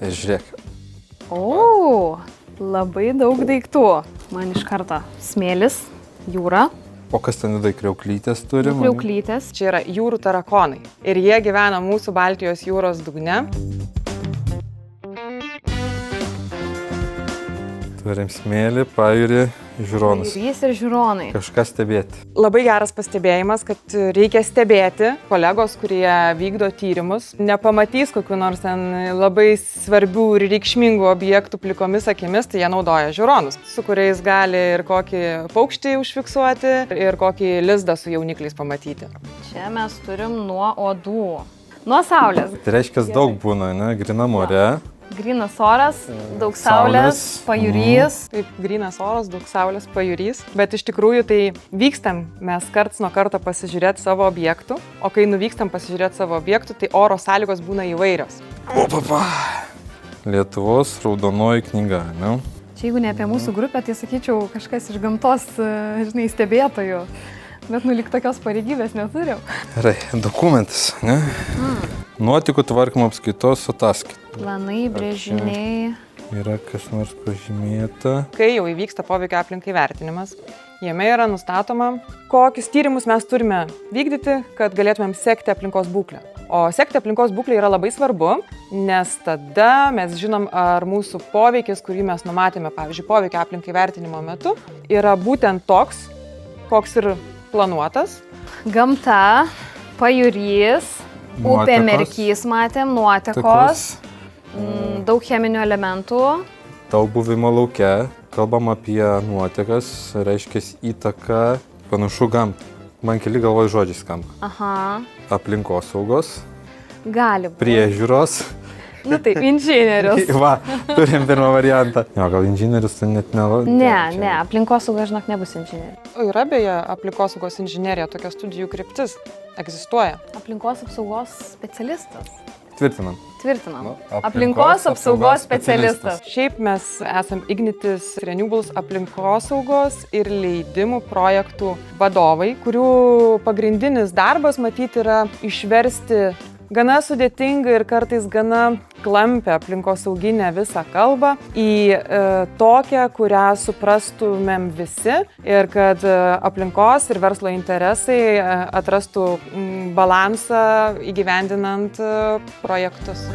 Ir žiūrėk. O, labai daug daiktų. Man iš karto smėlis, jūra. O kas ten vidai kriauklytės turi? Kriauklytės. Čia yra jūrų tarakonai. Ir jie gyvena mūsų Baltijos jūros dugne. Turim smėlį, pajūrį, žiūronus. Pajūrys ir žiūronai. Kažką stebėti. Labai geras pastebėjimas, kad reikia stebėti. Kolegos, kurie vykdo tyrimus, nepamatys kokių nors ten labai svarbių ir reikšmingų objektų plikomis akimis, tai jie naudoja žiūronus, su kuriais gali ir kokį paukštį užfiksuoti, ir kokį lizdą su jaunikliais pamatyti. Čia mes turim nuo uodų. Nuo saulės. Tai reiškia, daug būna, ne? Grynam ore. Grynas oras, daug saulės, pajūrys. Taip, grynas oras, daug saulės, pajūrys. Bet iš tikrųjų tai vykstam mes karts nuo karto pasižiūrėti savo objektų, o kai nuvykstam pasižiūrėti savo objektų, tai oro sąlygos būna įvairios. Lietuvos raudonoji knyga, ne? Čia jeigu ne apie mūsų grupę, tai sakyčiau kažkas iš gamtos, žinai, stebėtojų. Bet lyg tokios pareigybės neturim. Gerai, dokumentas, ne? Nuotekų tvarkymo apskaitos ataskaita. Planai, brėžiniai. Yra kas nors pažymėta. Kai jau įvyksta poveikio aplinkai vertinimas, jame yra nustatoma, kokius tyrimus mes turime vykdyti, kad galėtumėm sekti aplinkos būklę. O sekti aplinkos būklę yra labai svarbu, nes tada mes žinom, ar mūsų poveikis, kurį mes numatėme, pavyzdžiui, poveikio aplinkai vertinimo metu, yra būtent toks, koks ir planuotas. Gamta, pajūrys, upė Merkys matėm, nuotekos, daug cheminių elementų. Daug buvimo lauke, kalbam apie nuotekas, reiškia įtaką, panašu gamtai. Man keli galvoj žodžiai skamba. Aha. Aplinkosaugos, Gali būti. priežiūros. Nu taip, inžinierius. Va, turim pirmą variantą. Jo, gal inžinierius tai net Ne, aplinkosauga, žinok, nebus inžinierius. O yra beje aplinkosaugos inžinerija, tokia studijų kryptis egzistuoja. Aplinkos apsaugos specialistas. Tvirtinam. Tvirtinam. Nu, Aplinkos apsaugos specialistas. Šiaip mes esam Ignitis Renewables aplinkosaugos ir leidimų projektų vadovai, kurių pagrindinis darbas matyti yra išversti gana sudėtingą ir kartais gana klampę aplinkosauginę visą kalbą į tokią, kurią suprastumėm visi ir kad aplinkos ir verslo interesai atrastų balansą įgyvendinant projektus.